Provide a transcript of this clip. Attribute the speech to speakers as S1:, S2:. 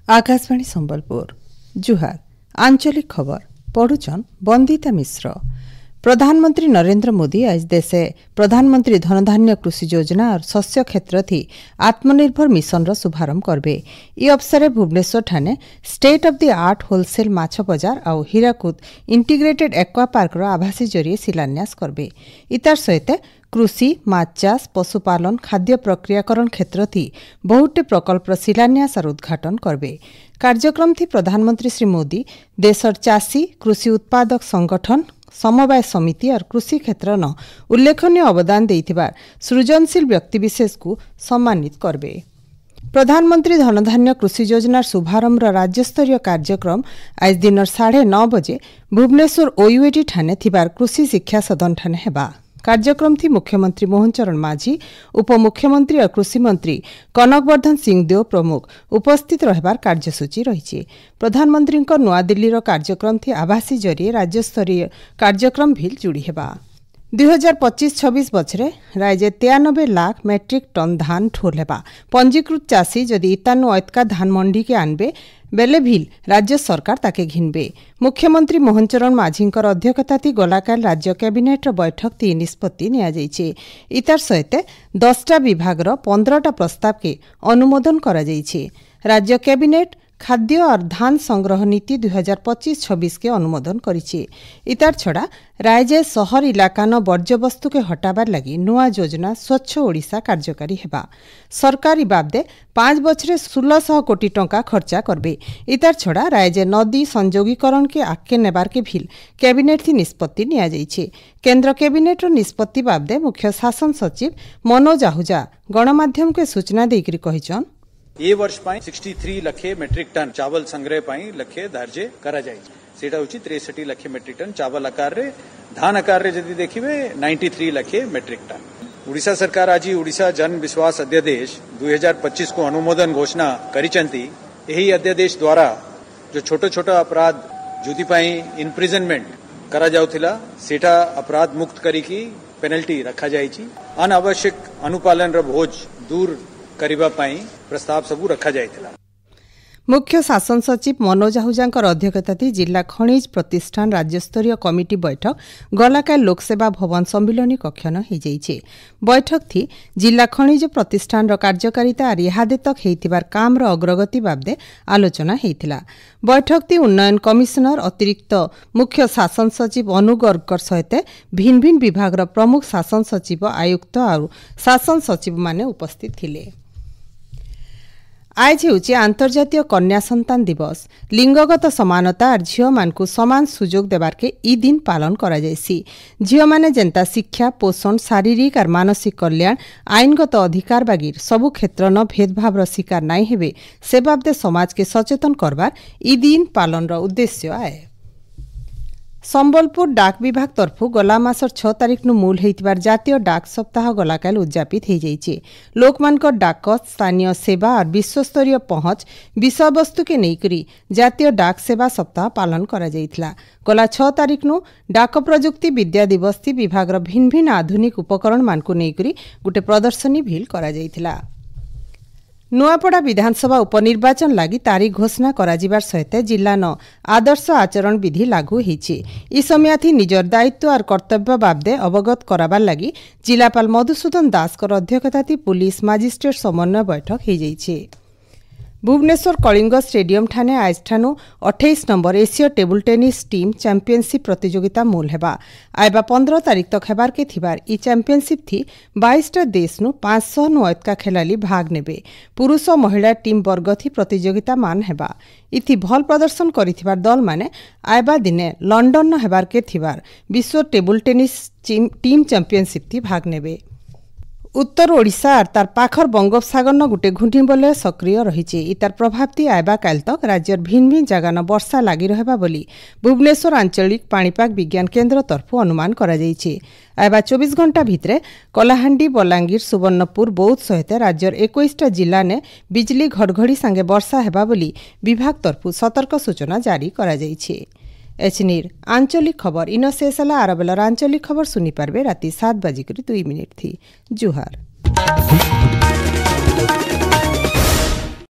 S1: आकाशवाणी संबलपुर जुहार आंचलिक खबर पढ़ुचन बंदिता मिश्र। प्रधानमंत्री नरेंद्र मोदी आज देशे प्रधानमंत्री धनधान्य कृषि योजना और शस्य क्षेत्र थी आत्मनिर्भर मिशन रो शुभारंभ करबे। ई अवसर भुवनेश्वर ठाने state of the art wholesale माछ बाजार और हीराकुद इंटीग्रेटेड एक्वा पार्क रो आभासी जरिए शिलान्यास करबे। इतार सहित कृषि माछ चाष पशुपालन खाद्य प्रक्रियाकरण क्षेत्र थी बहुटे प्रकल्प शिलान्यास और उद्घाटन करबे। कार्यक्रम थी प्रधानमंत्री श्री मोदी देशर चाषी कृषि उत्पादक संगठन समवाय समिति और कृषि क्षेत्र न उल्लेखनीय अवदान देइथिबार सृजनशील व्यक्तिविशेष को सम्मानित करबे। प्रधानमंत्री धनधान्य कृषि योजना शुभारंभ राज्यस्तरीय कार्यक्रम आज दिन 9:30 बजे भुवनेश्वर ओयूएटी ठाने थिबार कृषि शिक्षा सदन ठाने हेबा। कार्यक्रम थी मुख्यमंत्री मोहन चरण माझी उपमुख्यमंत्री और कृषि मंत्री कनकवर्धन सिंहदेव प्रमुख उपस्थित रहबार कार्यसूची रही। प्रधानमंत्री नवा दिल्ली कार्यक्रम थी आभासी जरिए राज्यस्तरीय कार्यक्रम भी जोड़ी हेबा। 2025-26 बछरे राज्य 93 लाख मेट्रिक टन धान ठोल हेबा। पंजीकृत चाषी जदि इतानु अतका धान मंडी के आनबे बेले भील राज्य सरकार ताके घिनबे। मुख्यमंत्री मोहन चरण माझींकर अध्यक्षता थी गलाकाल राज्य कैबिनेट बैठक ती निष्पत्ति निया जाइछे। इतार सहित 10टा विभाग 15टा प्रस्ताव के अनुमोदन करा जाइछे। राज्य कैबिनेट खाद्य और धान संग्रह नीति 2025-26 के अनुमोदन करिछे। इतार छड़ा राज्य शहर इलाका न वर्ज्यवस्तु के हटाबार लगी नुआ योजना स्वच्छ ओडिशा कार्यकारी हेबा। सरकारी बाबदे 5 बछरे 1600 कोटी टंका खर्चा करबे। इतार छड़ा राज्य नदी संजोगीकरण के आक्के नेबार के भील कैबिनेट थी निष्पत्ति निया जाइछे। केंद्र कैबिनेट निष्पत्ति बाबदे मुख्य शासन सचिव मनोज आहूजा गणमाध्यम के सूचना देकरी कहिछन
S2: ए वर्ष 63 लखे मेट्रिक टन चावल संग्रह लखे धार्य करा जाए। सेटा होची 63 लखे मेट्रिक टन चावल आकार रे धान आकार रे जदि देखिबे 93 लखे मेट्रिक टन। उड़ीसा सरकार आज उड़ीसा जन विश्वास अध्यादेश 2025 को अनुमोदन घोषणा करिचंती। यही अध्यादेश द्वारा जो छोटा छोटा अपराध जुदी पाई इनप्रिजनमेंट करा जाउथिला सेटा अपराध मुक्त करिकी पेनल्टी रखा जाइछि। अनावश्यक अनुपालन रो बोझ दूर करिबा पाई प्रस्ताव सबू रखा जाइथिला।
S1: मुख्य शासन सचिव मनोज आहूजांकर अध्यक्षता थी जिला खनिज प्रतिष्ठान राज्यस्तरीय कमिटी बैठक गलाकाल लोकसेवा भवन सम्मिलनी कक्षन हो जाइछे। बैठक थी जिला खनिज प्रतिष्ठान रो कार्यकारिता और इहादे तक हेतिबार काम रो अग्रगति बाबदे आलोचना हेतिला। बैठक थी उन्नयन कमिशनर अतिरिक्त मुख्य शासन सचिव अनु गर्गकर सहित भिन्न भिन्न विभाग रो प्रमुख शासन सचिव आयुक्त और शासन सचिव माने उपस्थित थिले। आज हेउछि आंतर्जातीय कन्या संतान दिवस। लिंगगत समानता और झील मानकु समान सुजोग देबार के ई दिन पालन करा जायसी। झील माने जेंता शिक्षा पोषण शारीरिक और मानसिक कल्याण आईनगत अधिकार बागिर सबु क्षेत्र न भेदभाव रो शिकार नाई हेबे से बाबदे समाज के सचेतन करबार ई दिन पालन रो उद्देश्य आए। संबलपुर डाक विभाग तरफु गला मासर 6 तारिख नु मूल हेतिबार जातीय डाक सप्ताह गलाकाल उद्यापित हो जाइछे। लोकमानकर डाक स्थानीय सेवा और विश्वस्तरीय पहुंच विषय वस्तु के नेकरी जातीय डाक सेवा सप्ताह पालन करा जाइथिला। गला 6 तारिख नु डाक प्रजुक्ति विद्या दिवस थी विभाग भिन्न भिन्न आधुनिक उपकरण मानकु नेकरी गुटे प्रदर्शनी भील करा जाइथिला। नुआपड़ा विधानसभा उपनिर्वाचन लगी तारीख घोषणा कराजिबार सहित जिला न आदर्श आचरण विधि लागू होइछे। ई समय थी निजर दायित्व और कर्तव्य बाबदे अवगत कराबार लगी जिलापाल मधुसूदन दास अध्यक्षता थी पुलिस मजिस्ट्रेट समन्वय बैठक हो जाइछे। भुवनेश्वर कलिंग स्टेडियम ठाने आज ठानु 28 number Asia table tennis team championship प्रतियोगिता मूल हेबा। आइबा 15 तारिख तक हेबार के थिबार ई चैंपियनशिप थी 22टा देश नु 500 नु अतका खेलाली भाग नेबे। पुरुष और महिला टीम वर्ग थी प्रतियोगिता मान हेबा। इथि भल प्रदर्शन करिथिबार दल माने आइबा दिने लंडन न हेबार के थिबार विश्व टेबल टेनिस टीम चैंपियनशिप थी भाग नेबे। उत्तर ओडिशा और तार पाखर बंगोपसागर न गुटे घुंटी बलय सक्रिय रही। इतार प्रभाव थी आइबा काल तक राज्यर भिन्न भिन्न जगह न वर्षा लगी रहबा बोली भुवनेश्वर आंचलिक पाणीपाग विज्ञान केन्द्र तरफु अनुमान करा जाइछे। आइबा 24 घंटा भितरे कलाहांडी बलांगीर सुवर्णपुर बौद्ध सहित राज्यर 21टा जिला ने बिजली घड़घड़ी संगे वर्षा हेबा बोली विभाग तरफु सतर्क सूचना जारी करा जाइछे। एचनीर आंचलिक खबर इन शेष आर बेलर आंचलिक खबर सुनी पारबे राति 7:02 थी। जुहार।